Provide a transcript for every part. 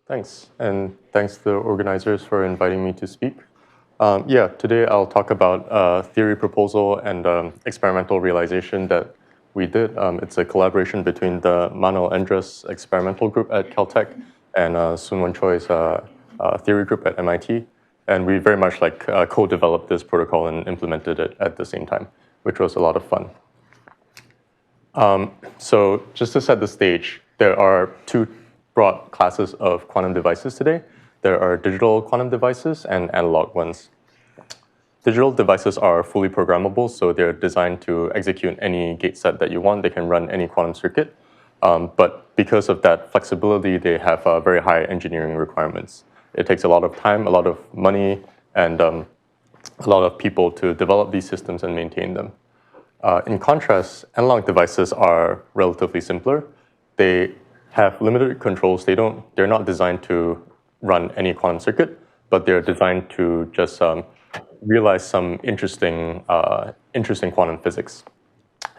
Thanks, and thanks to the organizers for inviting me to speak. Today I'll talk about a theory proposal and experimental realization that we did. It's a collaboration between the Manuel Endres experimental group at Caltech and Sun-Won Choi's theory group at MIT. And we very much co-developed this protocol and implemented it at the same time, which was a lot of fun. So just to set the stage, there are two broad classes of quantum devices today. There are digital quantum devices and analog ones. Digital devices are fully programmable, so they're designed to execute any gate set that you want. They can run any quantum circuit. But because of that flexibility, they have very high engineering requirements. It takes a lot of time, a lot of money, and a lot of people to develop these systems and maintain them. In contrast, analog devices are relatively simpler. They have limited controls. They're not designed to run any quantum circuit, but they're designed to just realize some interesting quantum physics,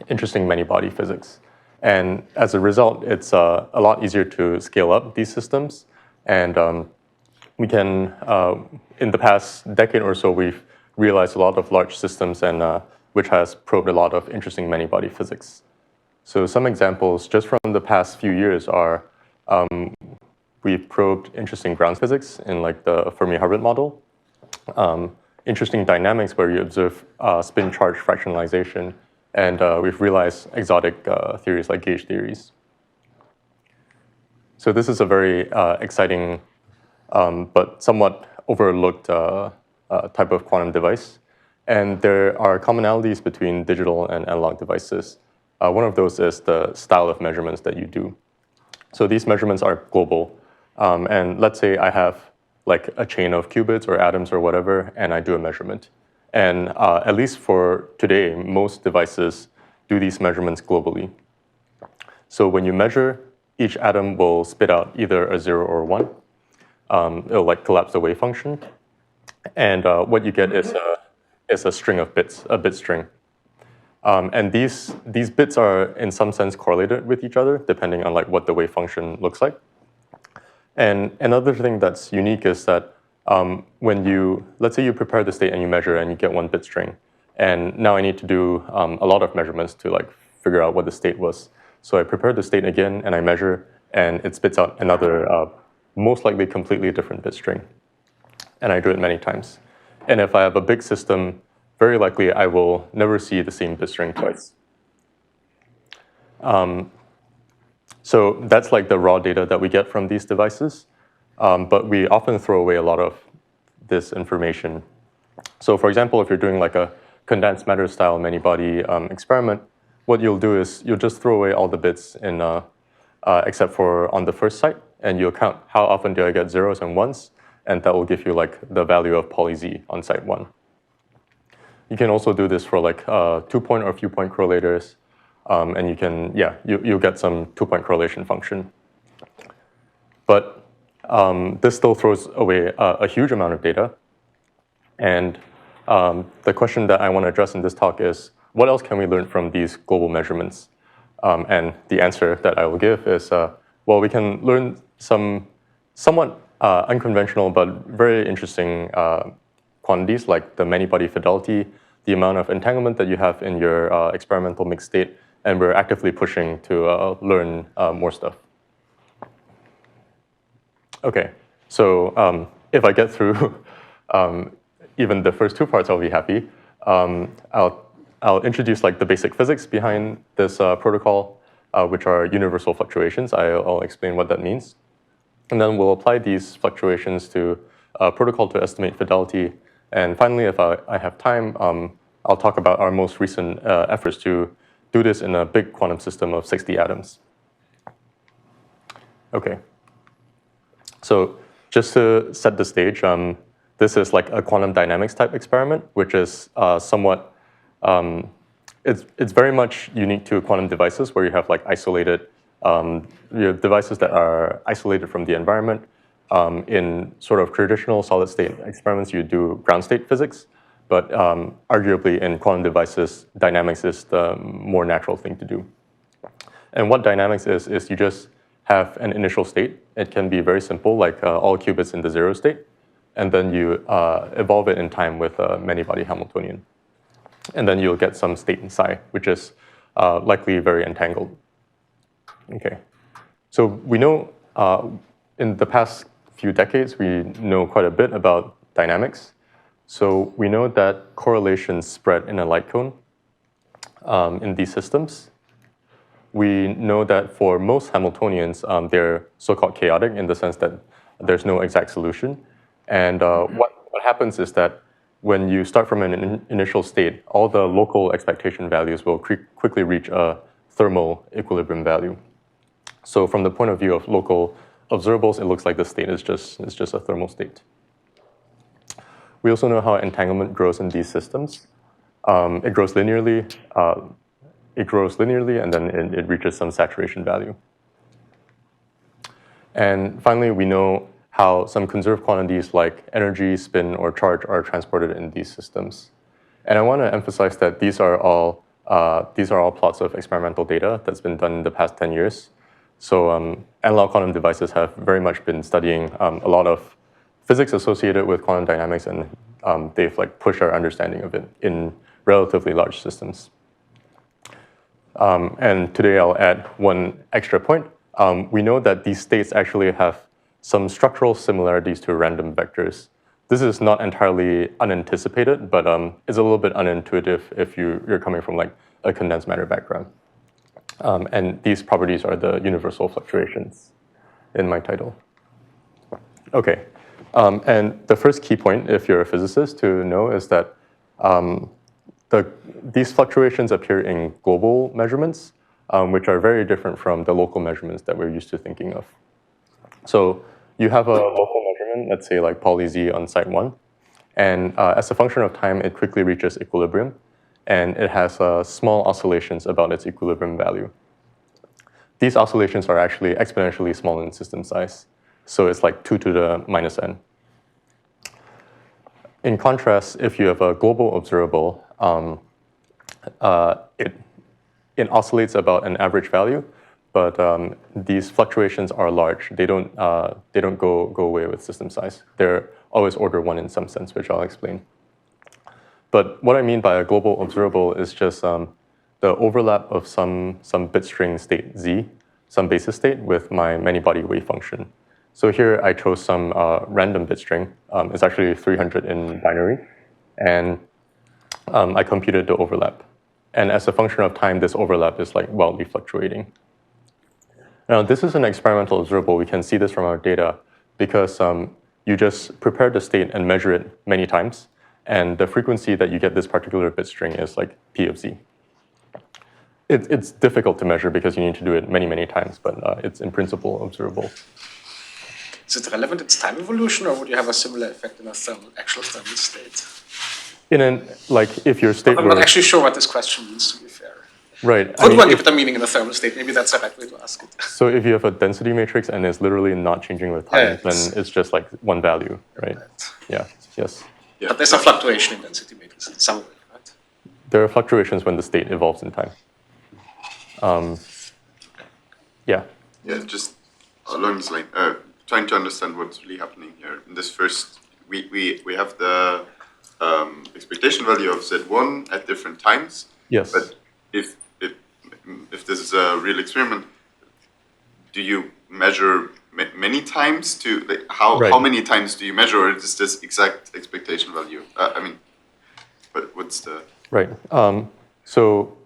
interesting many-body physics. And as a result, it's a lot easier to scale up these systems. And we can, in the past decade or so, we've realized a lot of large systems and which has probed a lot of interesting many-body physics. So some examples just from the past few years are we've probed interesting ground physics in the Fermi-Hubbard model, interesting dynamics where you observe spin charge fractionalization, and we've realized exotic theories like gauge theories. So this is a very exciting but somewhat overlooked type of quantum device. And there are commonalities between digital and analog devices. One of those is the style of measurements that you do. So these measurements are global. And let's say I have a chain of qubits or atoms or whatever, and I do a measurement. And at least for today, most devices do these measurements globally. So when you measure, each atom will spit out either a 0 or 1. It'll collapse the wave function. And what you get is a string of bits, a bit string. And these bits are in some sense correlated with each other, depending on what the wave function looks like. And another thing that's unique is that let's say you prepare the state and you measure and you get one bit string. And now I need to do a lot of measurements to figure out what the state was. So I prepare the state again and I measure, and it spits out another, most likely completely different bit string. And I do it many times. And if I have a big system, very likely I will never see the same bit string twice. So that's the raw data that we get from these devices. But we often throw away a lot of this information. So for example, if you're doing a condensed matter style many-body experiment, what you'll do is you'll just throw away all the bits in, except for on the first site, and you'll count how often do I get zeros and ones, and that will give you the value of poly Z on site 1. You can also do this for 2-point or few-point correlators, and you can, you'll get some 2-point correlation function. But this still throws away a huge amount of data. And the question that I want to address in this talk is, what else can we learn from these global measurements? And the answer that I will give is, well, we can learn some somewhat unconventional but very interesting quantities like the many-body fidelity, the amount of entanglement that you have in your experimental mixed state, and we're actively pushing to learn more stuff. Okay, so if I get through even the first two parts, I'll be happy. I'll introduce the basic physics behind this protocol, which are universal fluctuations. I'll explain what that means. And then we'll apply these fluctuations to a protocol to estimate fidelity. And finally, if I have time, I'll talk about our most recent efforts to do this in a big quantum system of 60 atoms. Okay. So just to set the stage, this is a quantum dynamics type experiment, which is somewhat, it's very much unique to quantum devices where you have isolated, you have devices that are isolated from the environment. In sort of traditional solid state experiments, you do ground state physics, but arguably in quantum devices, dynamics is the more natural thing to do. And what dynamics is you just have an initial state. It can be very simple, like all qubits in the 0 state. And then you evolve it in time with a many-body Hamiltonian. And then you'll get some state in psi, which is likely very entangled. Okay. So we know in the past few decades, we know quite a bit about dynamics. So we know that correlations spread in a light cone in these systems. We know that for most Hamiltonians, they're so-called chaotic in the sense that there's no exact solution. And what happens is that when you start from an initial state, all the local expectation values will quickly reach a thermal equilibrium value. So from the point of view of local observables, it looks like the state is just a thermal state. We also know how entanglement grows in these systems. It grows linearly. And then it reaches some saturation value. And finally, we know how some conserved quantities like energy, spin, or charge are transported in these systems. And I want to emphasize that these are all plots of experimental data that's been done in the past 10 years. So analog quantum devices have very much been studying a lot of physics associated with quantum dynamics, and they've pushed our understanding of it in relatively large systems. And today I'll add one extra point. We know that these states actually have some structural similarities to random vectors. This is not entirely unanticipated, but it's a little bit unintuitive if you're coming from a condensed matter background. And these properties are the universal fluctuations in my title. Okay, and the first key point, if you're a physicist, to know is that these fluctuations appear in global measurements, which are very different from the local measurements that we're used to thinking of. So you have a local measurement, let's say like poly Z on site 1, and as a function of time, it quickly reaches equilibrium, and it has small oscillations about its equilibrium value. These oscillations are actually exponentially small in system size, so it's like 2 to the minus n. In contrast, if you have a global observable, it oscillates about an average value, but these fluctuations are large. They don't go away with system size. They're always order 1 in some sense, which I'll explain. But what I mean by a global observable is just the overlap of some bit string state Z, some basis state with my many-body wave function. So here I chose some random bit string. It's actually 300 in binary, and I computed the overlap. And as a function of time, this overlap is wildly fluctuating. Now, this is an experimental observable. We can see this from our data because you just prepare the state and measure it many times. And the frequency that you get this particular bit string is P of Z. It's difficult to measure because you need to do it many, many times, but it's in principle observable. Is it relevant its time evolution, or would you have a similar effect in a actual thermal state? If your state I'm not actually sure what this question means, to be fair. Right. Would one give it a meaning in a thermal state? Maybe that's the right way to ask it. So if you have a density matrix and it's literally not changing with time, then it's just one value, right? Yeah, yes. Yeah. But there's a fluctuation in density matrix in some way, right? There are fluctuations when the state evolves in time. Yeah. Yeah, just along this line, trying to understand what's really happening here. In this first, we have the expectation value of Z1 at different times. Yes. But if this is a real experiment, do you measure many times to how many times do you measure, or is this exact expectation value? But what's the right? So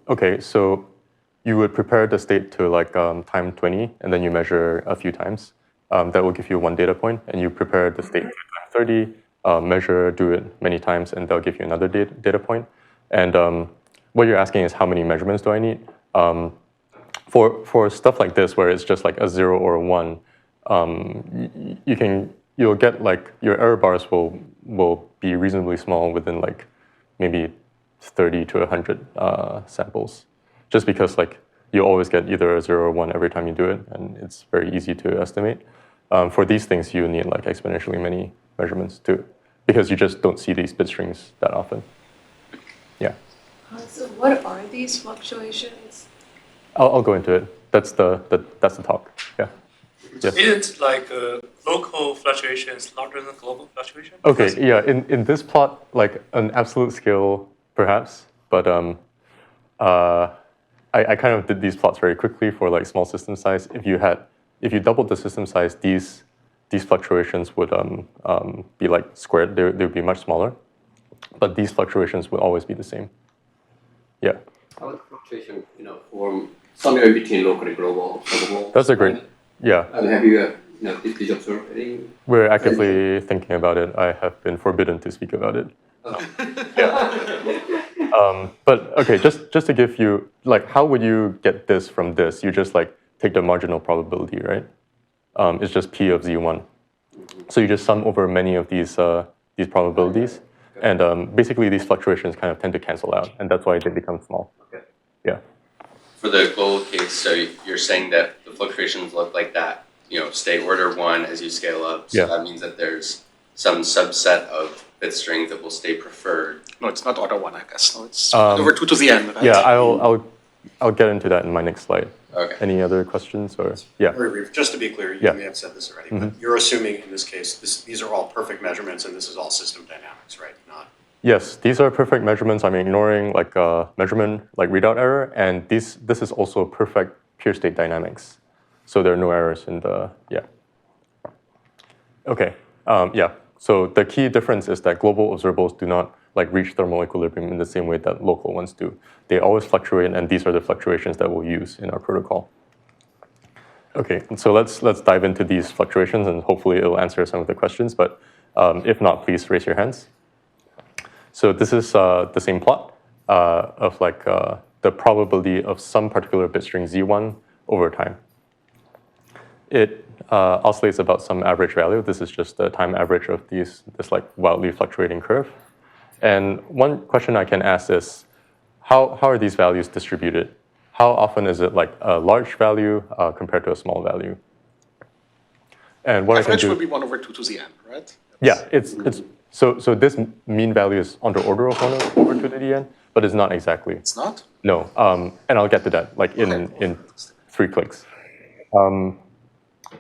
you would prepare the state to time 20, and then you measure a few times. That will give you one data point, and you prepare the state to time 30, measure, do it many times, and they'll give you another data point. And what you're asking is how many measurements do I need? For stuff like this, where it's just a 0 or a 1, you'll get your error bars will be reasonably small within maybe 30 to 100 samples, just because you always get either a 0 or 1 every time you do it, and it's very easy to estimate. For these things, you need exponentially many measurements too, because you just don't see these bit strings that often. Yeah. So what are these fluctuations? I'll go into it. That's the talk. Yeah. Yes. Isn't like local fluctuations larger than global fluctuation? Okay, yeah, in this plot, like an absolute scale, perhaps, but I kind of did these plots very quickly for like small system size. If you doubled the system size, these fluctuations would be like squared. They would be much smaller, but these fluctuations would always be the same. Yeah. How would fluctuation, form somewhere in between local and global? That's a great. Yeah. And have you, did you observe any? We're actively thinking about it. I have been forbidden to speak about it. Oh. Yeah. But okay, just to give you, like, how would you get this from this? You just like take the marginal probability, right? It's just P of Z1. So you just sum over many of these probabilities. And basically these fluctuations kind of tend to cancel out, and that's why they become small. Okay. Yeah. For the global case, so you're saying that the fluctuations look like that, stay order 1 as you scale up. So Yeah. that means that there's some subset of bit strings that will stay preferred. No, it's not order 1, I guess. No, it's over 2 to the n, right? Yeah, I'll get into that in my next slide. Okay. Any other questions or yeah? Very brief. Just to be clear, you Yeah. may have said this already, but you're assuming in this case, these are all perfect measurements and this is all system dynamics, right? Not. Yes, these are perfect measurements. I'm ignoring like measurement like readout error, and this is also perfect pure state dynamics. So there are no errors in the yeah. Okay, yeah. So the key difference is that global observables do not like reach thermal equilibrium in the same way that local ones do. They always fluctuate, and these are the fluctuations that we'll use in our protocol. Okay, so let's dive into these fluctuations, and hopefully it'll answer some of the questions. But if not, please raise your hands. So this is the same plot of like the probability of some particular bit string Z1 over time. It oscillates about some average value. This is just the time average of this like wildly fluctuating curve. And one question I can ask is, how are these values distributed? How often is it like a large value compared to a small value? And what Average I can do would be 1 over 2 to the n, right? yeah, it's so this mean value is on the order of 1 over 2 to the n, but it's not exactly. It's not? No, and I'll get to that like in 3 clicks.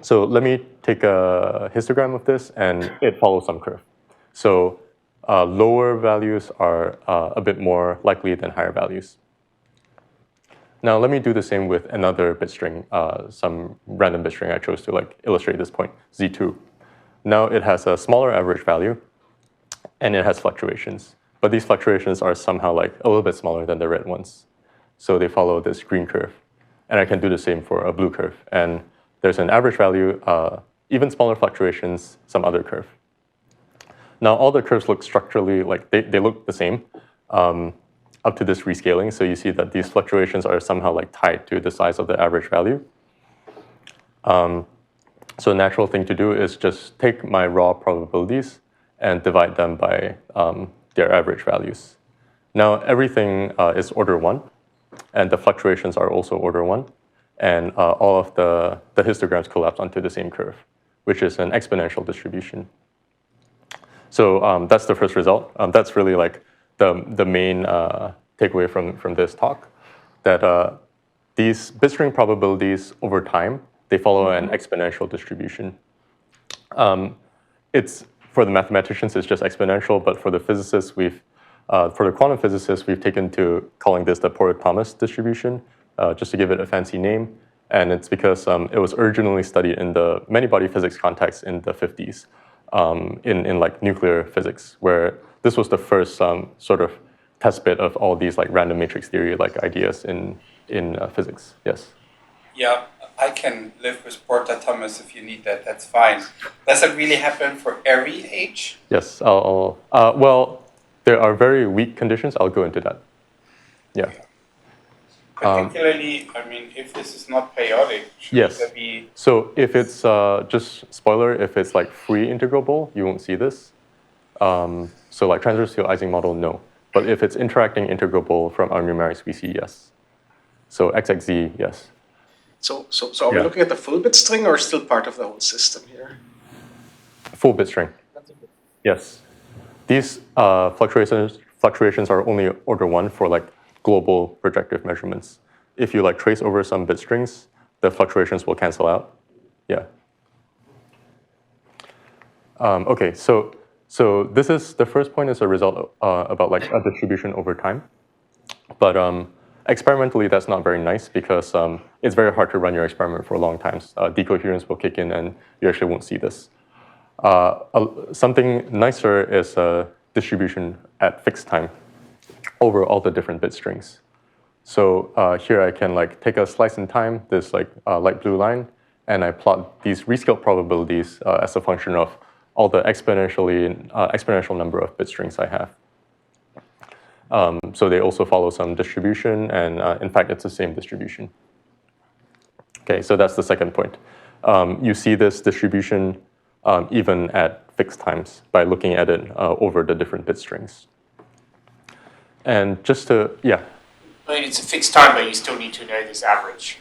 So let me take a histogram of this, and it follows some curve. So lower values are a bit more likely than higher values. Now let me do the same with another bit string, some random bit string I chose to like illustrate this point, Z2. Now it has a smaller average value, and it has fluctuations. But these fluctuations are somehow like a little bit smaller than the red ones. So they follow this green curve. And I can do the same for a blue curve. And there's an average value, even smaller fluctuations, some other curve. Now all the curves look structurally like they look the same up to this rescaling. So you see that these fluctuations are somehow like tied to the size of the average value. So a natural thing to do is just take my raw probabilities and divide them by their average values. Now everything is order 1, and the fluctuations are also order 1, and all of the histograms collapse onto the same curve, which is an exponential distribution. So that's the first result. That's really like the main takeaway from this talk, that these bit string probabilities over time, they follow an exponential distribution. It's for the mathematicians, it's just exponential, but for the physicists, for the quantum physicists, we've taken to calling this the Porritt-Thomas distribution, just to give it a fancy name. And it's because it was originally studied in the many-body physics context in the 50s, in like nuclear physics, where this was the first sort of test bit of all these like random matrix theory like ideas in physics. Yes. Yeah, I can live with Porritt-Thomas if you need that. That's fine. Does it really happen for every age? Yes. Well, there are very weak conditions. I'll go into that. Yeah. Particularly, I mean, if this is not periodic, should Yes. there be... So if it's just spoiler, if it's like free integrable, you won't see this. So like transversal Ising model, no. But if it's interacting integrable from our numerics, we see yes. So XXZ, yes. So are we looking at the full bit string or still part of the whole system here? Full bit string. Yes. These fluctuations are only order 1 for like global projective measurements. If you like trace over some bit strings, the fluctuations will cancel out. Yeah. Okay, so this is the first point is a result about like a distribution over time, but experimentally that's not very nice because it's very hard to run your experiment for long times. Decoherence will kick in and you actually won't see this. Something nicer is a distribution at fixed time over all the different bit strings. So here I can like take a slice in time, this like light blue line, and I plot these rescale probabilities as a function of all the exponential number of bit strings I have. So they also follow some distribution, and in fact, it's the same distribution. Okay, so that's the second point. You see this distribution even at fixed times by looking at it over the different bit strings. And just to, yeah. But it's a fixed time, but you still need to know this average.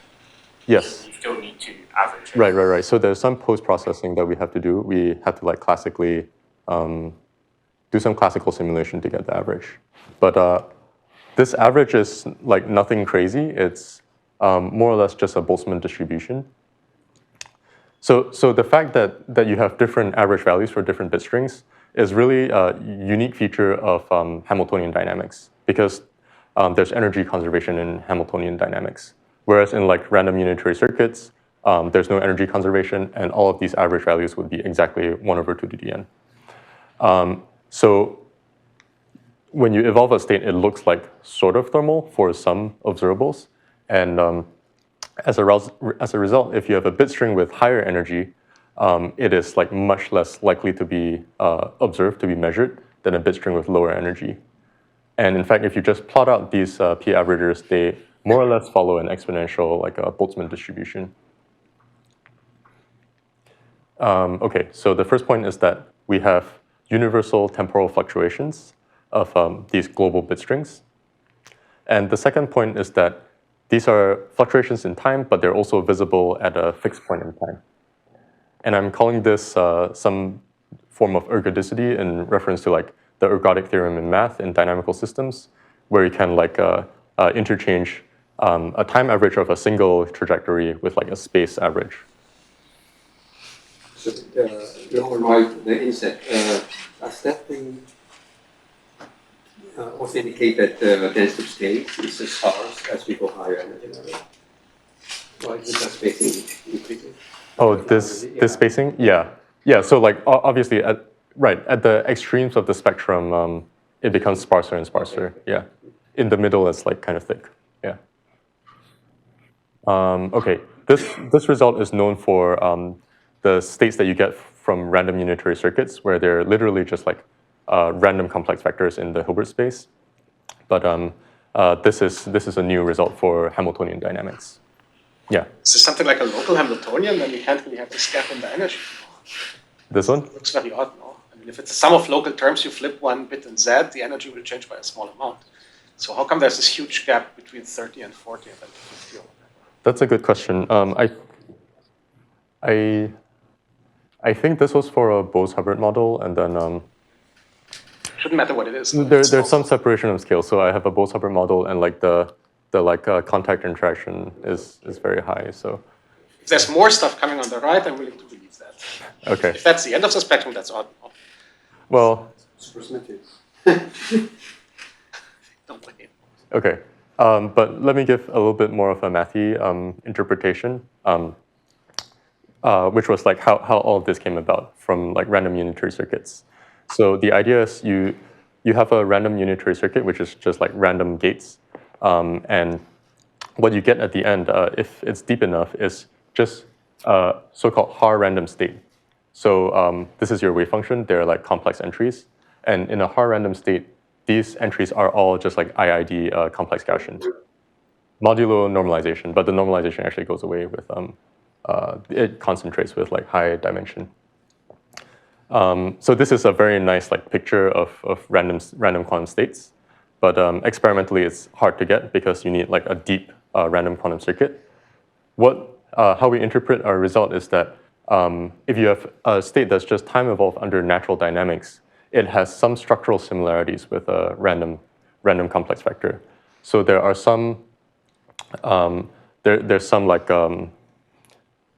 Yes. You still need to average it. Right. So there's some post-processing that we have to do. We have to like classically do some classical simulation to get the average. But this average is like nothing crazy. It's more or less just a Boltzmann distribution. So the fact that you have different average values for different bit strings is really a unique feature of Hamiltonian dynamics because there's energy conservation in Hamiltonian dynamics. Whereas in like random unitary circuits, there's no energy conservation, and all of these average values would be exactly 1 over 2 to the n. So when you evolve a state, it looks like sort of thermal for some observables. And as a result, if you have a bit string with higher energy, it is like much less likely to be observed, to be measured, than a bit string with lower energy. And in fact, if you just plot out these p averagers, they more or less follow an exponential, like a Boltzmann distribution. Okay, so the first point is that we have universal temporal fluctuations of these global bit strings. And the second point is that these are fluctuations in time, but they're also visible at a fixed point in time. And I'm calling this some form of ergodicity in reference to like the ergodic theorem in math in dynamical systems, where you can like interchange a time average of a single trajectory with like a space average. So lower right, the inset, does that thing also indicate that the density of states is as sparse as we go higher energy level? Why is that spacing increasing? Oh, this spacing? Yeah. So like obviously at the extremes of the spectrum, it becomes sparser and sparser. Okay. Yeah. In the middle, it's like kind of thick. Yeah. Okay. This result is known for the states that you get from random unitary circuits, where they're literally just like random complex vectors in the Hilbert space. But this is a new result for Hamiltonian dynamics. Yeah. Is this something like a local Hamiltonian? Then you can't really have this gap in the energy. This one? It looks very odd, no? I mean, if it's a sum of local terms, you flip one bit in Z, the energy will change by a small amount. So how come there's this huge gap between 30 and 40 and then 50? That's a good question. I think this was for a Bose-Hubbard model, and then shouldn't matter what it is. There's some separation of scale. So I have a Bose-Hubbard model, and like the contact interaction is very high. So if there's more stuff coming on the right, I'm willing to believe that. Okay. If that's the end of the spectrum, that's odd. Well. Don't blame. Okay. But let me give a little bit more of a mathy interpretation, which was like how all of this came about from like random unitary circuits. So the idea is you have a random unitary circuit, which is just like random gates. And what you get at the end, if it's deep enough, is just so-called Haar random state. So this is your wave function. They're like complex entries. And in a Haar random state, these entries are all just like IID complex Gaussian. Modulo normalization, but the normalization actually goes away with, it concentrates with like high dimension. So this is a very nice like picture of random quantum states. But experimentally, it's hard to get because you need like a deep random quantum circuit. How we interpret our result is that if you have a state that's just time evolved under natural dynamics, it has some structural similarities with a random complex vector. So there are some there's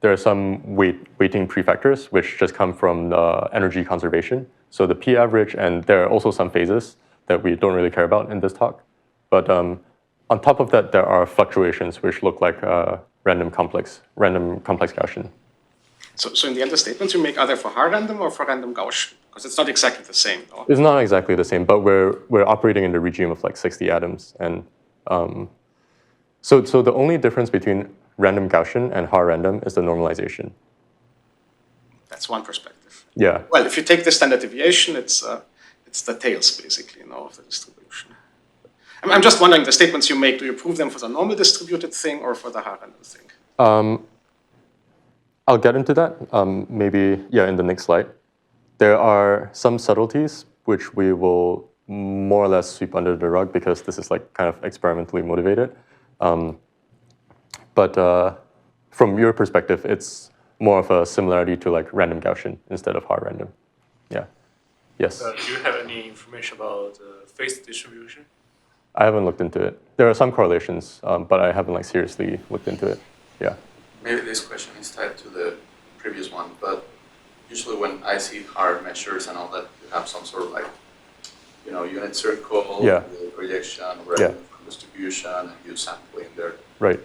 there are some weighting prefactors which just come from energy conservation. So the p average, and there are also some phases that we don't really care about in this talk. But on top of that, there are fluctuations which look like random complex Gaussian. So in the end, the statements you make, are they for Haar random or for random Gaussian? Because it's not exactly the same, though. It's not exactly the same, but we're operating in the regime of like 60 atoms, and so the only difference between random Gaussian and Haar random is the normalization. That's one perspective. Yeah. Well, if you take the standard deviation, it's the tails, basically, of the distribution. I'm just wondering, the statements you make, do you prove them for the normal distributed thing or for the Haar random thing? I'll get into that, maybe, in the next slide. There are some subtleties which we will more or less sweep under the rug because this is like kind of experimentally motivated. But from your perspective, it's more of a similarity to like random Gaussian instead of Haar random. Yeah. Yes? Do you have any information about phase distribution? I haven't looked into it. There are some correlations, but I haven't like seriously looked into it. Yeah. Maybe this question is tied to the previous one, but usually when I see Haar measures and all that, you have some sort of like, unit circle, projection, random distribution, and you sample in there. Right.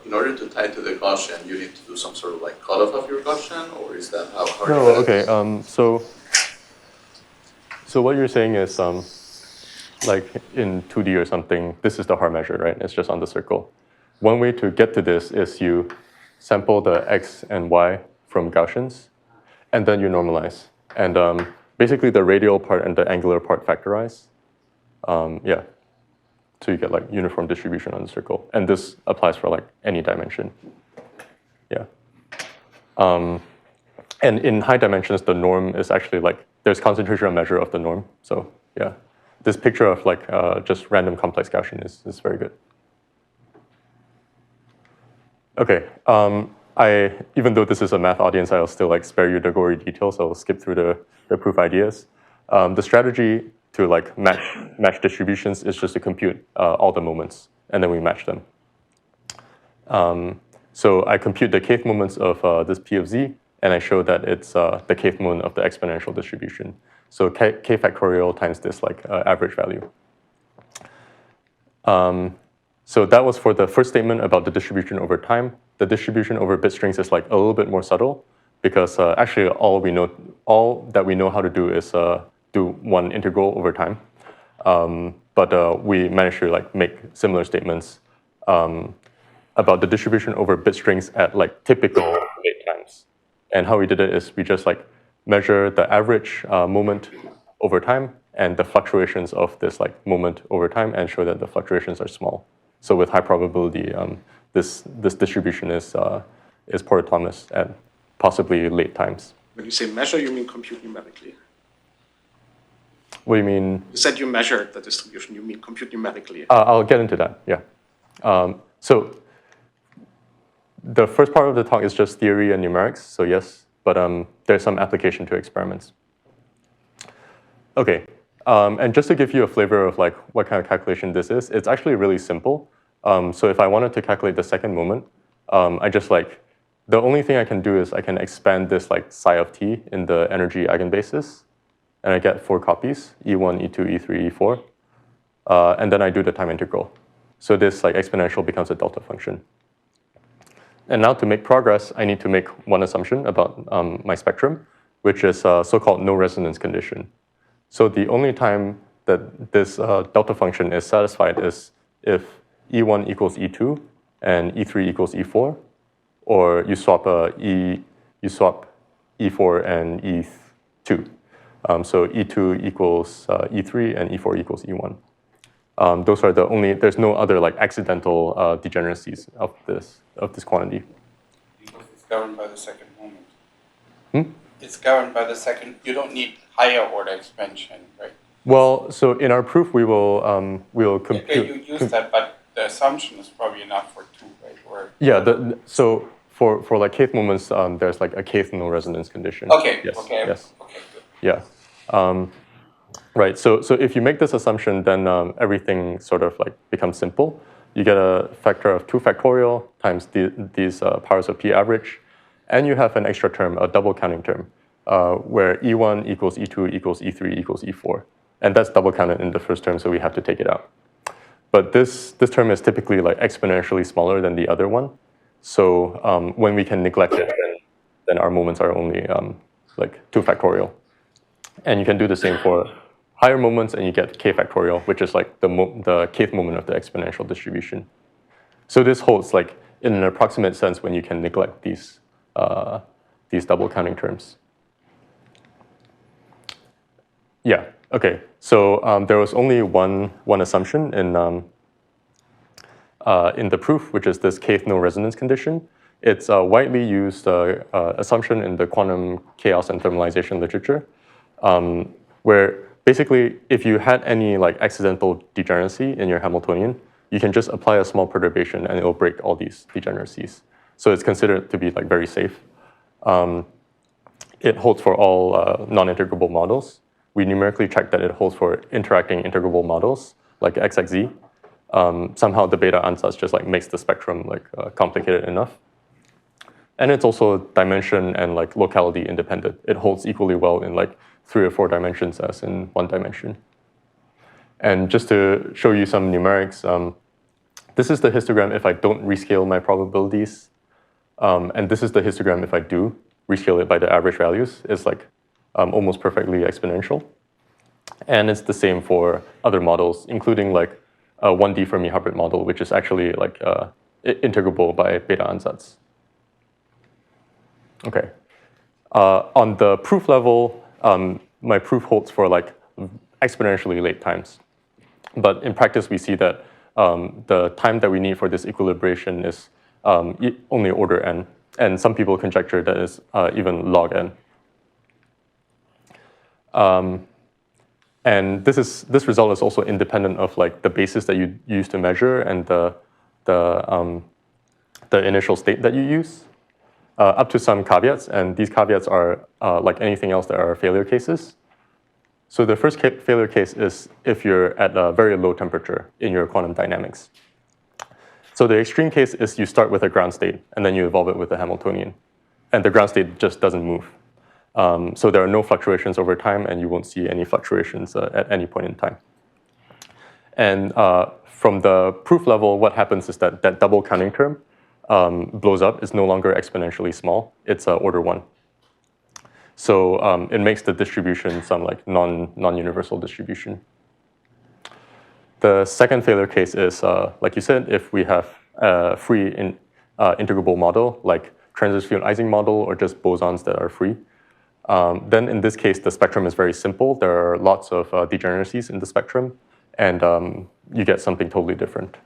In order to tie to the Gaussian, you need to do some sort of like cutoff of your Gaussian, or is that how? No. Okay. So what you're saying is like in 2D or something, this is the Haar measure, right? It's just on the circle. One way to get to this is you sample the x and y from Gaussians, and then you normalize. And basically the radial part and the angular part factorize. So you get like uniform distribution on the circle. And this applies for like any dimension. Yeah. And in high dimensions, the norm is actually like, there's concentration measure of the norm. So yeah, this picture of like just random complex Gaussian is very good. Okay, even though this is a math audience, I'll still like spare you the gory details. I'll skip through the proof ideas. The strategy to like match distributions is just to compute all the moments, and then we match them. So I compute the kth moments of this P of z, and I show that it's the kth moment of the exponential distribution. So k factorial times this like average value. So that was for the first statement about the distribution over time. The distribution over bit strings is like a little bit more subtle because actually all that we know how to do is do one integral over time. But we managed to like make similar statements about the distribution over bit strings at like typical late times. And how we did it is we just like measure the average moment over time and the fluctuations of this like moment over time and show that the fluctuations are small. So with high probability, this distribution is Porter-Thomas at possibly late times. When you say measure, you mean compute numerically? What do you mean? You said you measured the distribution. You mean compute numerically? I'll get into that, yeah. So the first part of the talk is just theory and numerics, so yes, but there's some application to experiments. Okay, and just to give you a flavor of like what kind of calculation this is, it's actually really simple. So if I wanted to calculate the second moment, I just like, the only thing I can do is I can expand this like psi of t in the energy eigenbasis, and I get 4 copies, E1, E2, E3, E4, and then I do the time integral. So this like exponential becomes a delta function. And now to make progress, I need to make one assumption about my spectrum, which is a so-called no resonance condition. So the only time that this delta function is satisfied is if E1 equals E2 and E3 equals E4, or you swap E4 and E2. So E2 equals E3 and E4 equals E1. Those are the only, there's no other like accidental degeneracies of this quantity. Because it's governed by the second moment. It's governed by the second, you don't need higher order expansion, right? Well, so in our proof, we will compute. Okay, you use that, but the assumption is probably enough for 2, right? Or so for like kth moments, there's like a kth no resonance condition. Okay. Yes. Okay. Yes. Okay. Good. Yeah. Right. So if you make this assumption, then everything sort of like becomes simple. You get a factor of 2 factorial times these powers of p average, and you have an extra term, a double counting term, where E1 equals E2 equals E3 equals E4. And that's double counted in the first term, so we have to take it out. But this term is typically like exponentially smaller than the other one. So when we can neglect it, then our moments are only like 2 factorial. And you can do the same for higher moments, and you get k factorial, which is like the kth moment of the exponential distribution. So this holds like in an approximate sense when you can neglect these double counting terms. Yeah. Okay. So there was only one assumption in the proof, which is this kth no resonance condition. It's a widely used assumption in the quantum chaos and thermalization literature, where basically if you had any like accidental degeneracy in your Hamiltonian, you can just apply a small perturbation and it will break all these degeneracies. So it's considered to be like very safe. It holds for all non-integrable models. We numerically check that it holds for interacting integrable models like XXZ. Somehow the beta ansatz just like makes the spectrum like complicated enough. And it's also dimension and like locality independent. It holds equally well in like 3 or 4 dimensions as in 1 dimension. And just to show you some numerics, this is the histogram if I don't rescale my probabilities. And this is the histogram if I do rescale it by the average values. It's like almost perfectly exponential. And it's the same for other models, including like a 1D Fermi-Hubbard model, which is actually like integrable by beta ansatz. Okay. On the proof level, my proof holds for like exponentially late times. But in practice, we see that the time that we need for this equilibration is only order n. And some people conjecture that is even log n. And this result is also independent of like the basis that you use to measure and the initial state that you use, up to some caveats. And these caveats are like anything else that are failure cases. So the first failure case is if you're at a very low temperature in your quantum dynamics. So the extreme case is you start with a ground state and then you evolve it with a Hamiltonian, and the ground state just doesn't move. So there are no fluctuations over time, and you won't see any fluctuations at any point in time. And from the proof level, what happens is that that double counting term blows up. It's no longer exponentially small. It's order 1. So it makes the distribution some like non-universal distribution. The second failure case is, like you said, if we have a free integrable model, like transverse field Ising model or just bosons that are free, then in this case, the spectrum is very simple. There are lots of degeneracies in the spectrum, and you get something totally different.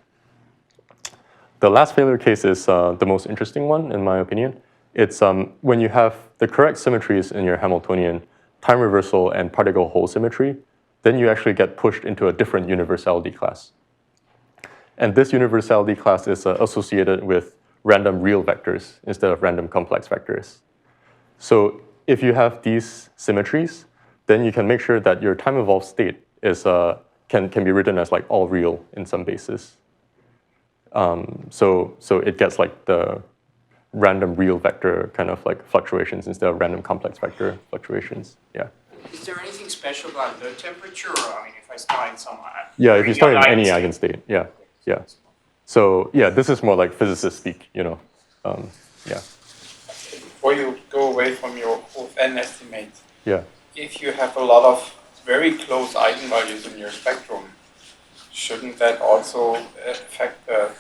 The last failure case is the most interesting one, in my opinion. It's when you have the correct symmetries in your Hamiltonian, time reversal and particle hole symmetry, then you actually get pushed into a different universality class. And this universality class is associated with random real vectors instead of random complex vectors. So if you have these symmetries, then you can make sure that your time-evolved state is can be written as like all real in some basis. So it gets like the random real vector kind of like fluctuations instead of random complex vector fluctuations. Yeah. Is there anything special about the temperature? I mean, if I start in some yeah, if you start in any eigenstate, yeah. So yeah, this is more like physicists speak, you know. Yeah. Before you go away from your n estimate, yeah. If you have a lot of very close eigenvalues in your spectrum, shouldn't that also affect the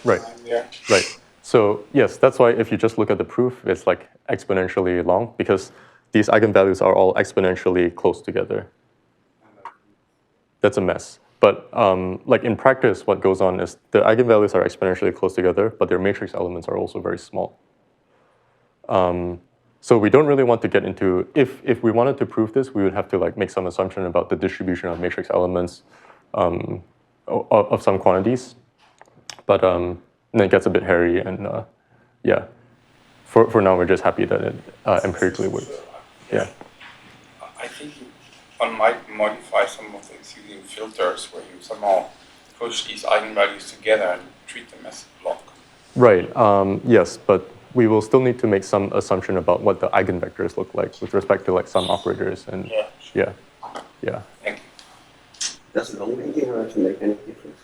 right. time there? Right. So yes, that's why if you just look at the proof, it's like exponentially long because these eigenvalues are all exponentially close together. That's a mess. But like in practice, what goes on is the eigenvalues are exponentially close together, but their matrix elements are also very small. So we don't really want to get into, if we wanted to prove this, we would have to like make some assumption about the distribution of matrix elements of some quantities. But then it gets a bit hairy, and yeah. For now, we're just happy that it empirically works. Yeah. I think one might modify some of these using filters where you somehow push these eigenvalues together and treat them as a block. Right. Yes, but we will still need to make some assumption about what the eigenvectors look like with respect to like some operators and yeah. Does non-linear interaction make any difference?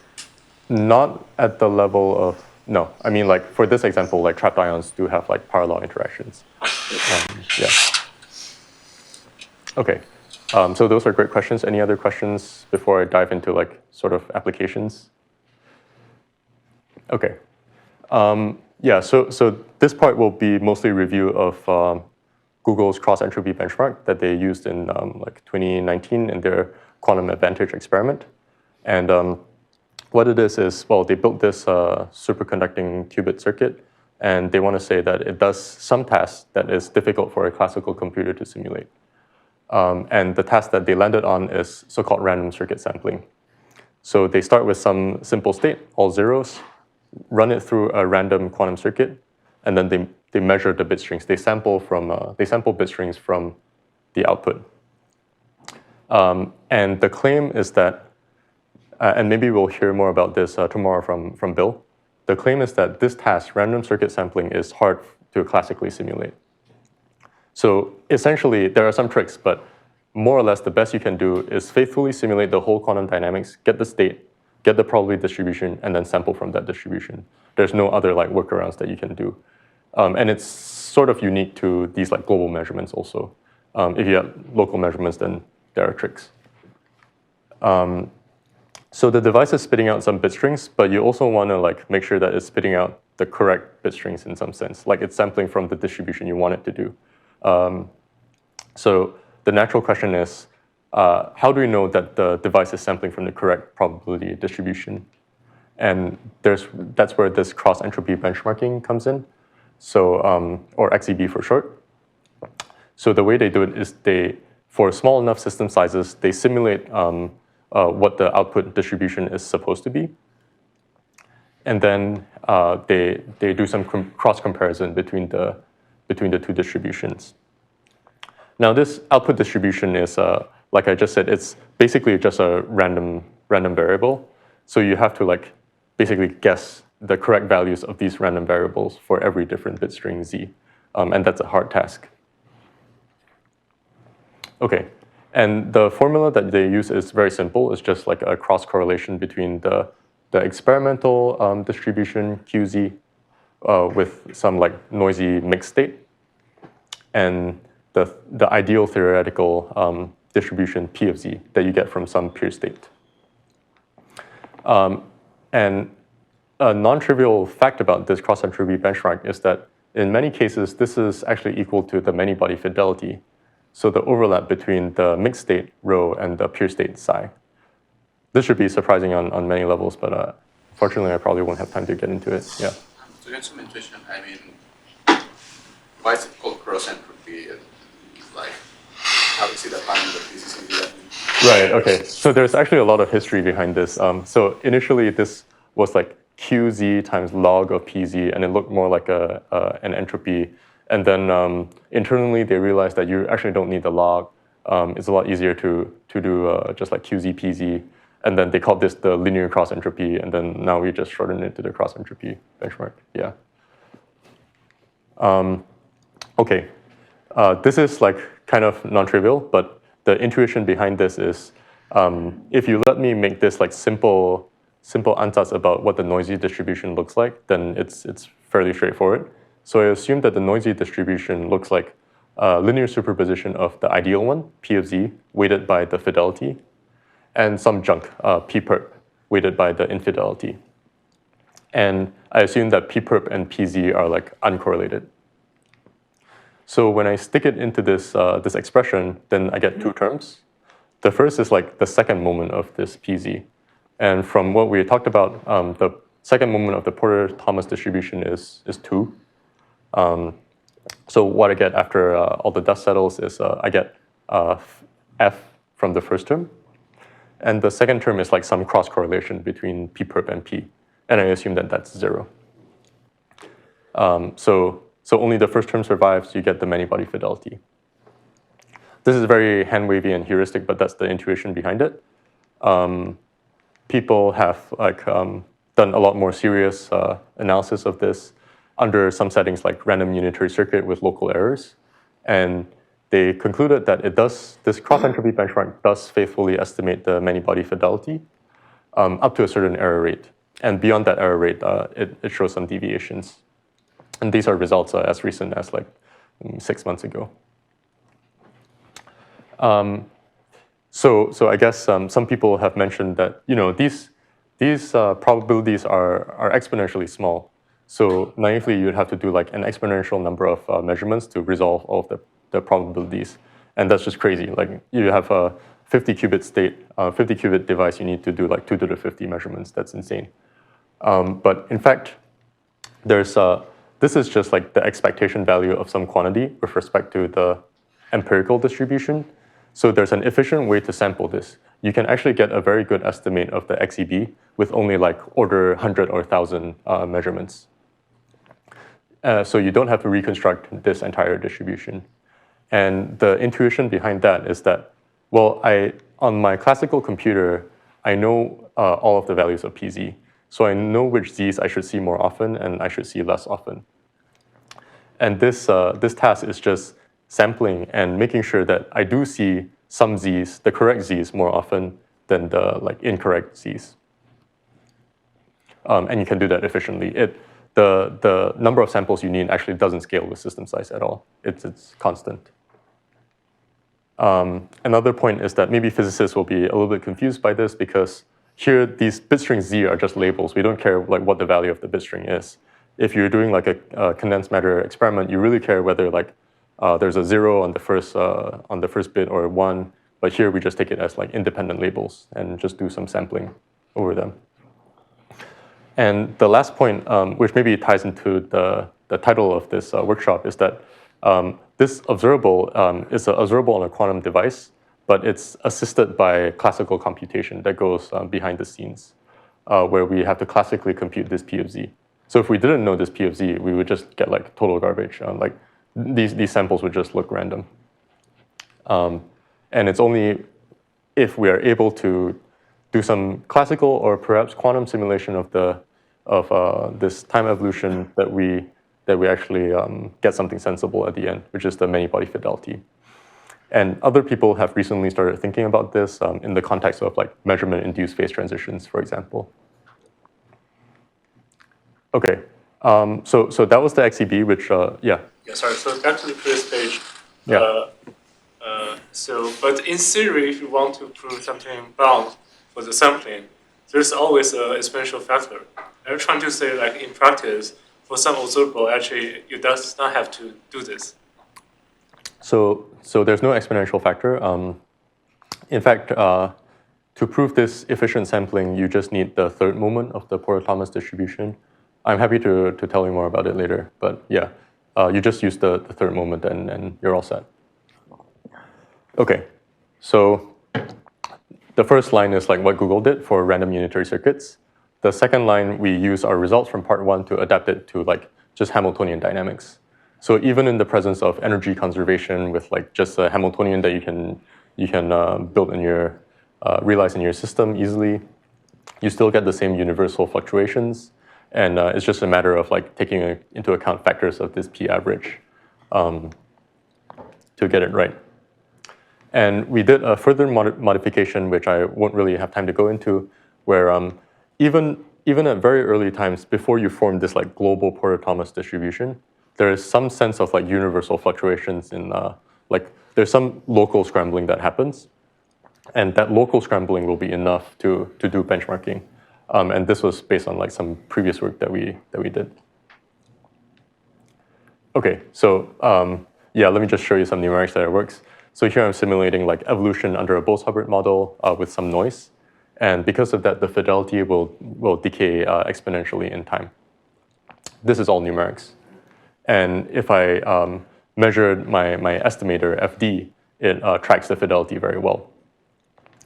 Not at the level of, no. I mean, like for this example, like trapped ions do have like parallel interactions. Yeah. Okay. So those are great questions. Any other questions before I dive into like sort of applications? Okay. Yeah, so this part will be mostly review of Google's cross-entropy benchmark that they used in like 2019 in their quantum advantage experiment. And what it is, well, they built this superconducting qubit circuit, and they want to say that it does some tasks that is difficult for a classical computer to simulate. And the task that they landed on is so-called random circuit sampling. So they start with some simple state, all zeros, run it through a random quantum circuit, and then they measure the bit strings. They sample bit strings from the output. And the claim is that, and maybe we'll hear more about this tomorrow from Bill. The claim is that this task, random circuit sampling, is hard to classically simulate. So essentially, there are some tricks, but more or less the best you can do is faithfully simulate the whole quantum dynamics, get the state, get the probability distribution, and then sample from that distribution. There's no other like workarounds that you can do. And it's sort of unique to these like global measurements also. If you have local measurements, then there are tricks. So the device is spitting out some bit strings, but you also want to like make sure that it's spitting out the correct bit strings in some sense, like it's sampling from the distribution you want it to do. So the natural question is, how do we know that the device is sampling from the correct probability distribution? And that's where this cross-entropy benchmarking comes in, so or XEB for short. So the way they do it is for small enough system sizes, they simulate what the output distribution is supposed to be. And then they do some cross-comparison between the two distributions. Now this output distribution is, like I just said, it's basically just a random variable. So you have to like basically guess the correct values of these random variables for every different bit string z. And that's a hard task. Okay, and the formula that they use is very simple. It's just like a cross correlation between the experimental distribution QZ with some like noisy mixed state and the ideal theoretical distribution P of z that you get from some pure state. And a non-trivial fact about this cross-entropy benchmark is that in many cases, this is actually equal to the many-body fidelity. So the overlap between the mixed state rho and the pure state psi. This should be surprising on many levels, but fortunately, I probably won't have time to get into it. Yeah. To get some intuition, I mean, why is it called cross-entropy? Like, how is it applying the physics in the Right, okay. So there's actually a lot of history behind this. So initially, this was like QZ times log of PZ, and it looked more like an entropy. And then internally, they realized that you actually don't need the log. It's a lot easier to do just like QZ, PZ. And then they called this the linear cross entropy. And then now we just shortened it to the cross entropy benchmark. Yeah. Okay. This is like kind of non-trivial, but the intuition behind this is if you let me make this like simple ansatz about what the noisy distribution looks like, then it's fairly straightforward. So I assume that the noisy distribution looks like a linear superposition of the ideal one, P of z, weighted by the fidelity, and some junk, P perp, weighted by the infidelity. And I assume that P perp and PZ are like uncorrelated. So when I stick it into this expression, then I get two terms. The first is like the second moment of this PZ. And from what we talked about, the second moment of the Porter-Thomas distribution is 2. So what I get after all the dust settles is I get F from the first term. And the second term is like some cross-correlation between P perp and P. And I assume that that's 0. So only the first term survives, you get the many-body fidelity. This is very hand-wavy and heuristic, but that's the intuition behind it. People have like done a lot more serious analysis of this. under some settings like random unitary circuit with local errors. And they concluded that this cross-entropy benchmark does faithfully estimate the many-body fidelity up to a certain error rate. And beyond that error rate, it shows some deviations. And these are results as recent as like 6 months ago. So I guess some people have mentioned that these probabilities are exponentially small. So naively, you'd have to do like an exponential number of measurements to resolve all of the probabilities, and that's just crazy. Like you have a 50-qubit state, 50-qubit device, you need to do like 2 to the 50 measurements. That's insane. But in fact, this is just like the expectation value of some quantity with respect to the empirical distribution. So there's an efficient way to sample this. You can actually get a very good estimate of the XEB with only like order 100 or 1,000 measurements. So you don't have to reconstruct this entire distribution. And the intuition behind that is that, well, on my classical computer, I know all of the values of PZ. So I know which Z's I should see more often and I should see less often. And this task is just sampling and making sure that I do see some Z's, the correct Z's, more often than the like incorrect Z's. And you can do that efficiently. The number of samples you need actually doesn't scale with system size at all. It's constant. Another point is that maybe physicists will be a little bit confused by this because here these bitstring Z are just labels. We don't care like what the value of the bitstring is. If you're doing like a condensed matter experiment, you really care whether like there's a 0 on the first bit or 1, but here we just take it as like independent labels and just do some sampling over them. And the last point, which maybe ties into the title of this workshop, is that this observable is observable on a quantum device, but it's assisted by classical computation that goes behind the scenes, where we have to classically compute this P of Z. So if we didn't know this P of Z, we would just get like total garbage. Like these samples would just look random. And it's only if we are able to do some classical or perhaps quantum simulation of this time evolution that we actually get something sensible at the end, which is the many-body fidelity. And other people have recently started thinking about this in the context of like measurement-induced phase transitions, for example. Okay, so that was the XEB, which yeah. Yeah, sorry. So back to the previous page. Yeah. But in theory, if you want to prove something bound for the sampling, there's always an exponential factor. I'm trying to say, like in practice, for some observable, actually, you does not have to do this. So there's no exponential factor. In fact, to prove this efficient sampling, you just need the third moment of the Porter-Thomas distribution. I'm happy to tell you more about it later, but yeah, you just use the third moment and you're all set. Okay, so the first line is like what Google did for random unitary circuits. The second line, we use our results from part 1 to adapt it to like just Hamiltonian dynamics. So even in the presence of energy conservation with like just a Hamiltonian that you can build in your realize in your system easily, you still get the same universal fluctuations, and it's just a matter of like taking into account factors of this P average to get it right. And we did a further modification, which I won't really have time to go into, where even at very early times, before you form this like global Porter-Thomas distribution, there is some sense of like universal fluctuations in like there's some local scrambling that happens, and that local scrambling will be enough to do benchmarking. And this was based on like some previous work that we did. Okay, so yeah, let me just show you some numerics that it works. So here I'm simulating like evolution under a Bose-Hubbard model with some noise. And because of that, the fidelity will decay exponentially in time. This is all numerics. And if I measured my estimator, FD, it tracks the fidelity very well.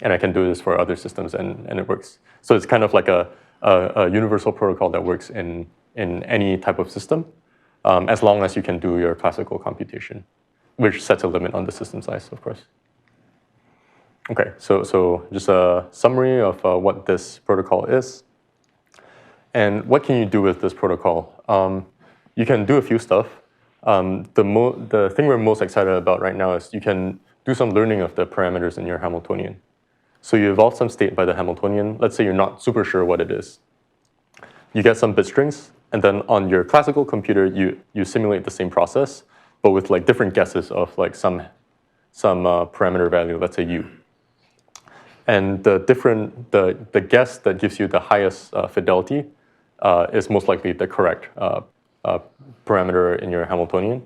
And I can do this for other systems, and it works. So it's kind of like a universal protocol that works in any type of system, as long as you can do your classical computation, which sets a limit on the system size, of course. Okay, so just a summary of what this protocol is. And what can you do with this protocol? you can do a few stuff. The thing we're most excited about right now is you can do some learning of the parameters in your Hamiltonian. So you evolve some state by the Hamiltonian. Let's say you're not super sure what it is. You get some bit strings, and then on your classical computer, you simulate the same process, but with like different guesses of like some parameter value, let's say u. And the guess that gives you the highest fidelity is most likely the correct parameter in your Hamiltonian.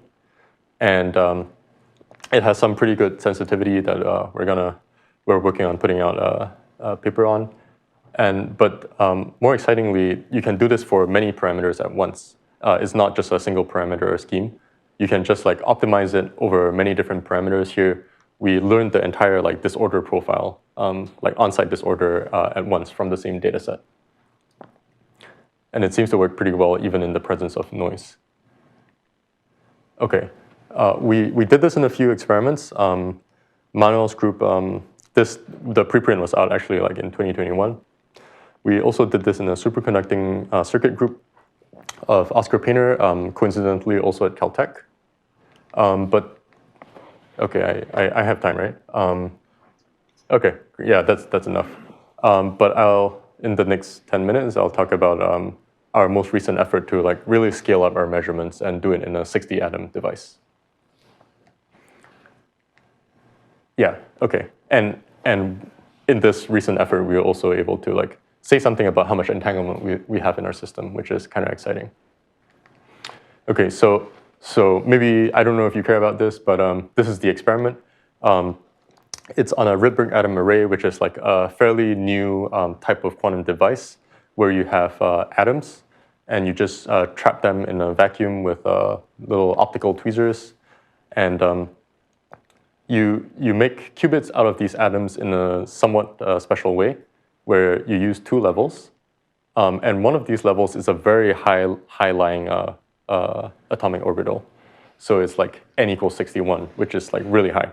And it has some pretty good sensitivity that we're working on putting out a paper on. But more excitingly, you can do this for many parameters at once. It's not just a single parameter scheme. You can just like optimize it over many different parameters. Here, we learned the entire like disorder profile, like on-site disorder at once from the same data set. And it seems to work pretty well even in the presence of noise. Okay, we did this in a few experiments. Manuel's group, the preprint was out actually like in 2021. We also did this in a superconducting circuit group of Oscar Painter, coincidentally also at Caltech. But okay, I have time, right? Okay, yeah, that's enough. But in the next 10 minutes, I'll talk about our most recent effort to like really scale up our measurements and do it in a 60 atom device. Yeah, okay, and in this recent effort, we were also able to like say something about how much entanglement we have in our system, which is kind of exciting. Okay, so maybe, I don't know if you care about this, but this is the experiment. It's on a Rydberg atom array, which is like a fairly new type of quantum device where you have atoms and you just trap them in a vacuum with little optical tweezers. And you make qubits out of these atoms in a somewhat special way where you use two levels. And one of these levels is a very high-lying atomic orbital. So it's like n equals 61, which is like really high.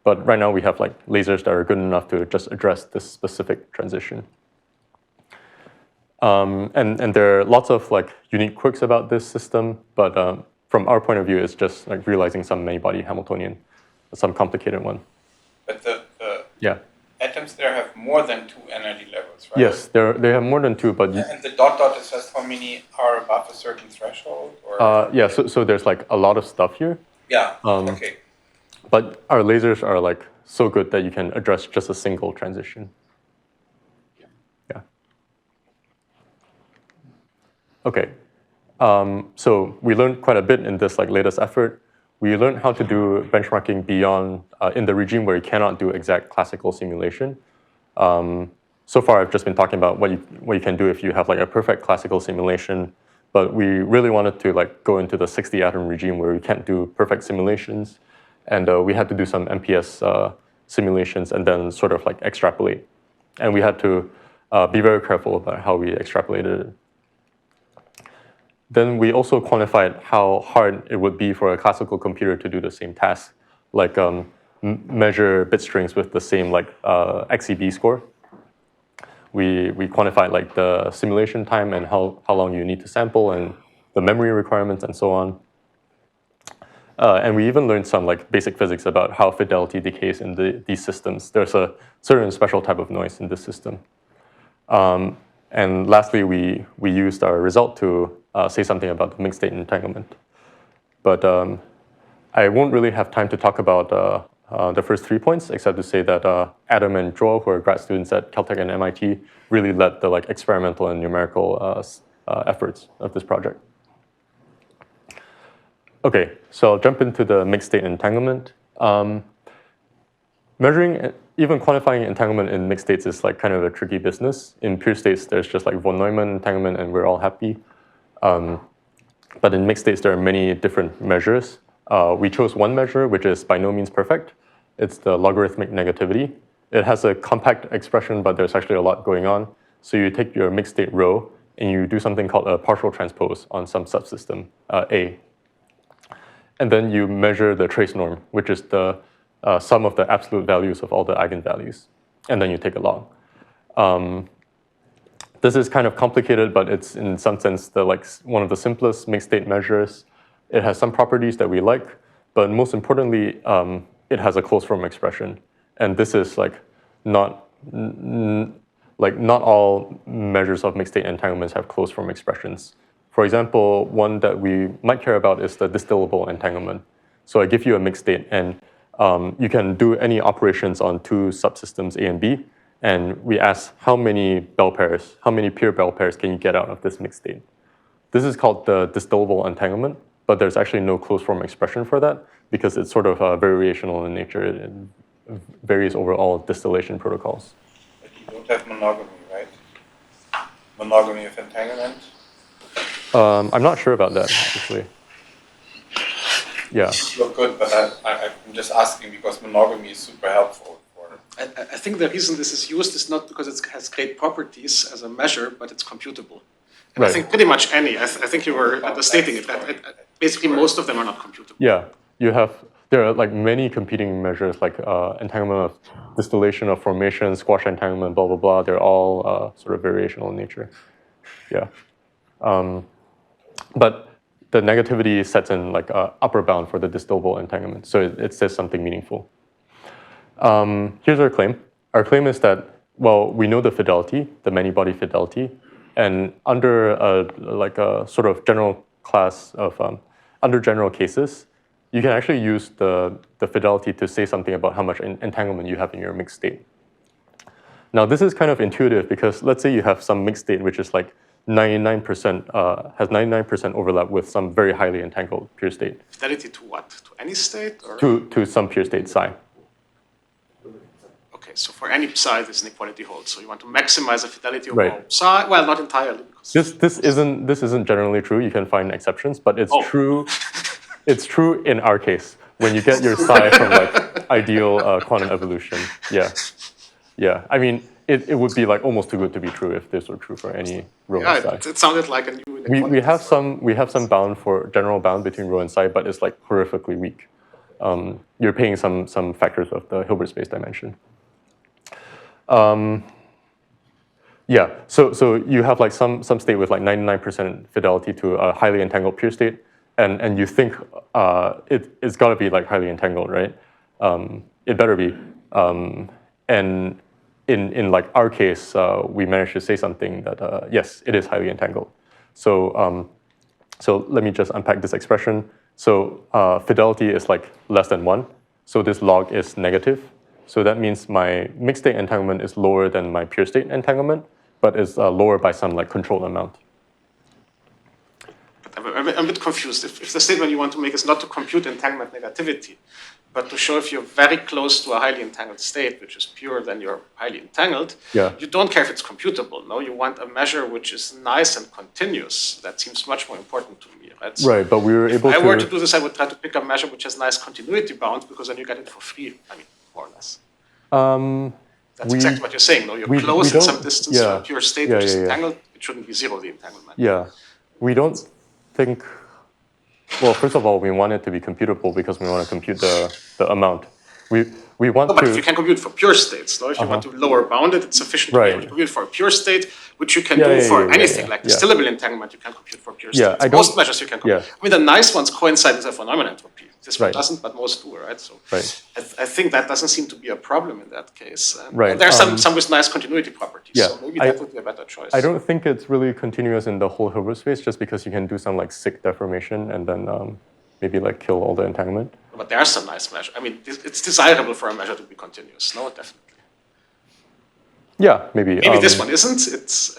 But right now we have like lasers that are good enough to just address this specific transition. And there are lots of like unique quirks about this system, but from our point of view, it's just like realizing some many-body Hamiltonian, some complicated one. But the atoms there have more than two energy levels, right? Yes, they have more than two, but and the dot is just how many are above a certain threshold? Or? Yeah, so there's like a lot of stuff here. Yeah. Okay. But our lasers are like so good that you can address just a single transition. Yeah. Okay. So we learned quite a bit in this like latest effort. We learned how to do benchmarking beyond in the regime where you cannot do exact classical simulation. So far, I've just been talking about what you can do if you have like a perfect classical simulation. But we really wanted to like go into the 60 atom regime where we can't do perfect simulations. And we had to do some MPS simulations and then sort of like extrapolate. And we had to be very careful about how we extrapolated it. Then we also quantified how hard it would be for a classical computer to do the same task, like measure bit strings with the same like XEB score. We quantified like the simulation time and how long you need to sample and the memory requirements and so on. And we even learned some like basic physics about how fidelity decays in these systems. There's a certain special type of noise in this system. And lastly, we used our result to say something about the mixed state entanglement. But I won't really have time to talk about the first 3 points, except to say that Adam and Joel, who are grad students at Caltech and MIT, really led the like experimental and numerical efforts of this project. Okay, so I'll jump into the mixed state entanglement. Measuring, even quantifying entanglement in mixed states is like kind of a tricky business. In pure states, there's just like von Neumann entanglement and we're all happy. But in mixed states, there are many different measures. We chose one measure, which is by no means perfect. It's the logarithmic negativity. It has a compact expression, but there's actually a lot going on. So you take your mixed state rho, and you do something called a partial transpose on some subsystem, A. And then you measure the trace norm, which is the sum of the absolute values of all the eigenvalues. And then you take a log. This is kind of complicated, but it's in some sense one of the simplest mixed state measures. It has some properties that we like, but most importantly, it has a closed form expression. And this is not all measures of mixed state entanglements have closed form expressions. For example, one that we might care about is the distillable entanglement. So I give you a mixed state, and you can do any operations on two subsystems A and B, and we ask how many pure Bell pairs can you get out of this mixed state? This is called the distillable entanglement, but there's actually no closed form expression for that because it's sort of variational in nature. It varies over all distillation protocols. But you don't have monogamy, right? Monogamy of entanglement? I'm not sure about that, actually. Yeah. You're good, but I'm just asking because monogamy is super helpful. I think the reason this is used is not because it has great properties as a measure, but it's computable. And I think pretty much any, I think you were stating it, that basically most of them are not computable. Yeah, there are many competing measures like entanglement of distillation of formation, squash entanglement, blah, blah, blah. They're all sort of variational in nature. Yeah. But the negativity sets in upper bound for the distillable entanglement. So it says something meaningful. Here's our claim. Our claim is that, well, we know the fidelity, the many-body fidelity, and under a sort of general class of, under general cases, you can actually use the fidelity to say something about how much entanglement you have in your mixed state. Now, this is kind of intuitive because let's say you have some mixed state which is 99%, has 99% overlap with some very highly entangled pure state. Fidelity to what? To any state? Or? To some pure state psi. Okay, so for any psi, this inequality holds. So you want to maximize the fidelity of all psi? Well, not entirely. This isn't generally true. You can find exceptions, but it's true. It's true in our case when you get your psi from ideal quantum evolution. Yeah, yeah. I mean, it would be almost too good to be true if this were true for any rho and psi. It sounded like a new inequality. We have some bound for general bound between rho and psi, but it's horrifically weak. You're paying some factors of the Hilbert space dimension. Yeah, so you have some state with 99% fidelity to a highly entangled pure state, and you think it's got to be highly entangled, right? It better be. And in our case, we managed to say something that yes, it is highly entangled. So so let me just unpack this expression. So fidelity is less than 1. So this log is negative. So that means my mixed state entanglement is lower than my pure state entanglement, but is lower by some controlled amount. I'm a bit confused. If the statement you want to make is not to compute entanglement negativity, but to show if you're very close to a highly entangled state, which is pure, then you're highly entangled, you don't care if it's computable. No, you want a measure which is nice and continuous. That seems much more important to me. Right, right, but we were able to... If I were to do this, I would try to pick a measure which has nice continuity bounds, because then you get it for free, I mean, more or less. That's exactly what you're saying. No, you're close at some distance to a pure state which is entangled. It shouldn't be zero, the entanglement. Yeah, we don't think... Well, first of all, we want it to be computable because we want to compute the amount. We want but if you can compute for pure states, no? If you want to lower bound it, it's sufficient to be able to compute for a pure state, which you can do for anything, like distillable entanglement, you can compute for pure states. Most measures you can compute. I mean, the nice ones coincide with the von Neumann entropy. This one doesn't, but most do, right? So I think that doesn't seem to be a problem in that case. And there are some with nice continuity properties, so maybe that would be a better choice. I don't think it's really continuous in the whole Hilbert space, just because you can do some sick deformation and then maybe kill all the entanglement. But there are some nice measures. I mean, it's desirable for a measure to be continuous. No, definitely. Yeah, maybe. Maybe this one isn't.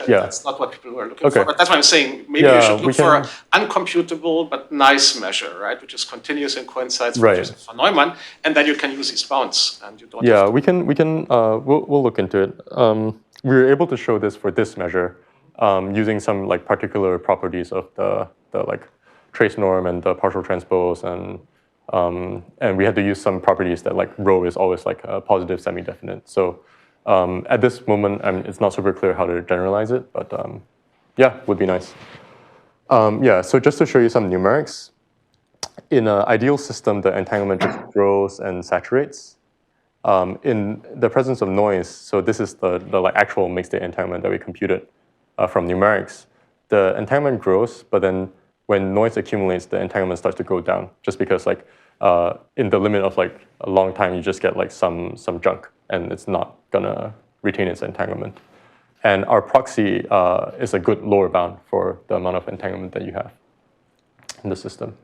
That's not what people were looking for. But that's why I'm saying maybe you should look for an uncomputable but nice measure, right? Which is continuous and coincides with von Neumann, and then you can use these bounds, and you don't. Yeah, we can. We'll look into it. We were able to show this for this measure using some particular properties of the trace norm and the partial transpose, and we had to use some properties that rho is always a positive semi-definite. So at this moment, it's not super clear how to generalize it, but yeah, would be nice. Yeah, so just to show you some numerics, in an ideal system, the entanglement just grows and saturates. In the presence of noise, so this is the actual mixed state entanglement that we computed. from numerics, the entanglement grows, but then when noise accumulates, the entanglement starts to go down, just because like in the limit of like a long time, you just get like some junk, and it's not gonna retain its entanglement. And our proxy is a good lower bound for the amount of entanglement that you have in the system.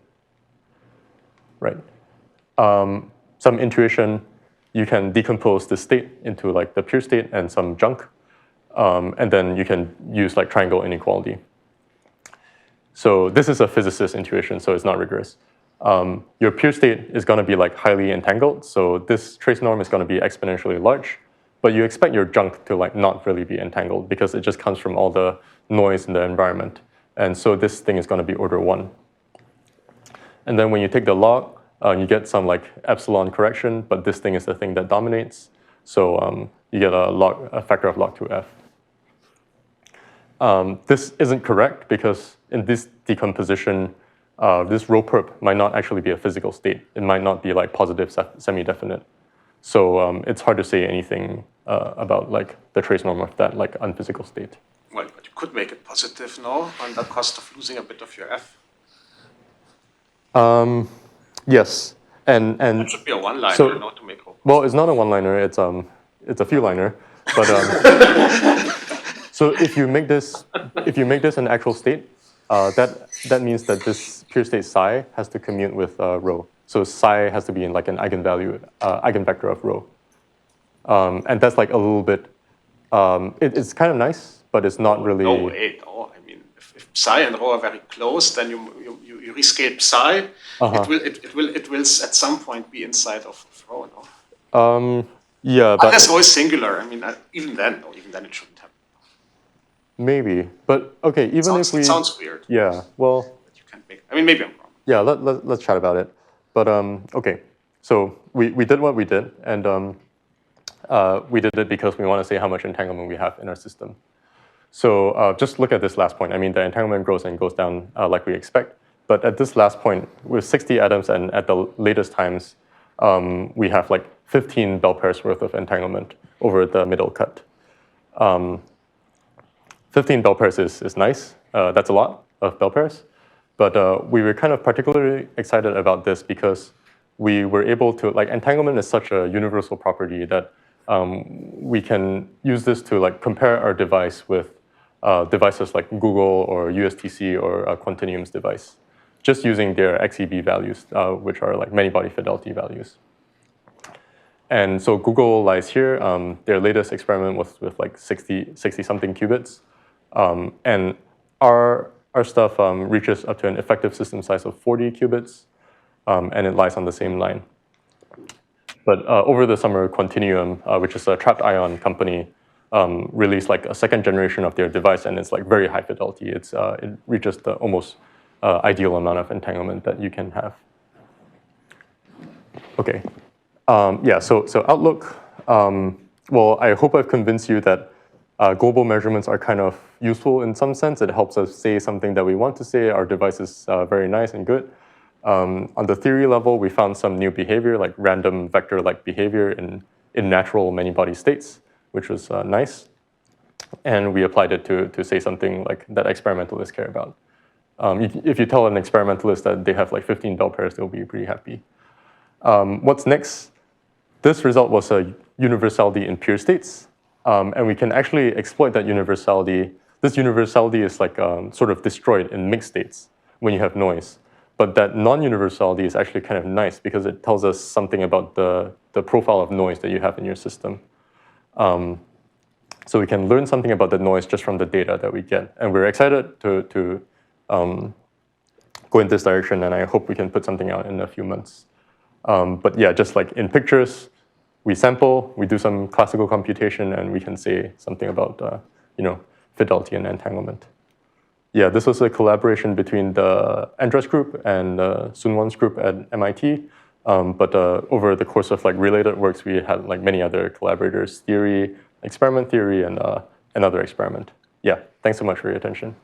Right. Some intuition, you can decompose the state into like the pure state and some junk, and then you can use like triangle inequality. So this is a physicist intuition, so it's not rigorous. Your pure state is going to be like highly entangled, so this trace norm is going to be exponentially large, but you expect your junk to like not really be entangled because it just comes from all the noise in the environment. And so this thing is going to be order 1. And then when you take the log, you get some like epsilon correction, but this thing is the thing that dominates. So you get a factor of log 2f. This isn't correct because in this decomposition, this rho perp might not actually be a physical state. It might not be like positive semi-definite. So it's hard to say anything about like the trace norm of that like unphysical state. Well, but you could make it positive, no, on the cost of losing a bit of your f. Yes, and it should be a one-liner, so, not to make hope. Well, it's not a one-liner. It's a few-liner, but so if you make this an actual state, that means that this pure state psi has to commute with rho. So psi has to be in like an eigenvalue, eigenvector of rho, and that's like a little bit. It's kind of nice, but it's not really. No, wait. Oh, I mean, if psi and rho are very close, then you rescale psi. It will at some point be inside of rho. No. Yeah, but unless rho is singular. I mean, even then it shouldn't happen. Maybe, but okay. Even if we. It sounds weird. Yeah. Well. But you can't make. I mean, maybe I'm wrong. Yeah. Let's chat about it. But okay. So we did what we did, and we did it because we want to say how much entanglement we have in our system. So just look at this last point. I mean, the entanglement grows and goes down like we expect. But at this last point, with 60 atoms and at the latest times, we have like 15 bell pairs worth of entanglement over the middle cut. 15 bell pairs is nice. That's a lot of bell pairs. But we were kind of particularly excited about this because we were able to, like, entanglement is such a universal property that we can use this to like compare our device with devices like Google or USTC or Quantinuum's device, just using their XEB values, which are like many-body fidelity values. And so Google lies here. Their latest experiment was with like 60-something qubits. And our stuff reaches up to an effective system size of 40 qubits, and it lies on the same line. But over the summer, Quantinuum, which is a trapped ion company, released like a second generation of their device, and it's like very high fidelity. It reaches the almost ideal amount of entanglement that you can have. Okay, yeah. So outlook. Well, I hope I've convinced you that global measurements are kind of useful in some sense. It helps us say something that we want to say. Our device is very nice and good. On the theory level, we found some new behavior, like random vector-like behavior in natural many-body states, which was nice. And we applied it to say something like that experimentalists care about. If you tell an experimentalist that they have like 15 bell pairs, they'll be pretty happy. What's next? This result was a universality in pure states. And we can actually exploit that universality. This universality is like sort of destroyed in mixed states when you have noise. But that non-universality is actually kind of nice because it tells us something about the profile of noise that you have in your system. So we can learn something about the noise just from the data that we get. And we're excited to go in this direction, and I hope we can put something out in a few months. But yeah, just like in pictures, we sample, we do some classical computation, and we can say something about fidelity and entanglement. Yeah, this was a collaboration between the Andras group and Sunwon's group at MIT. But over the course of like related works, we had like many other collaborators, theory, experiment theory, and another experiment. Yeah, thanks so much for your attention.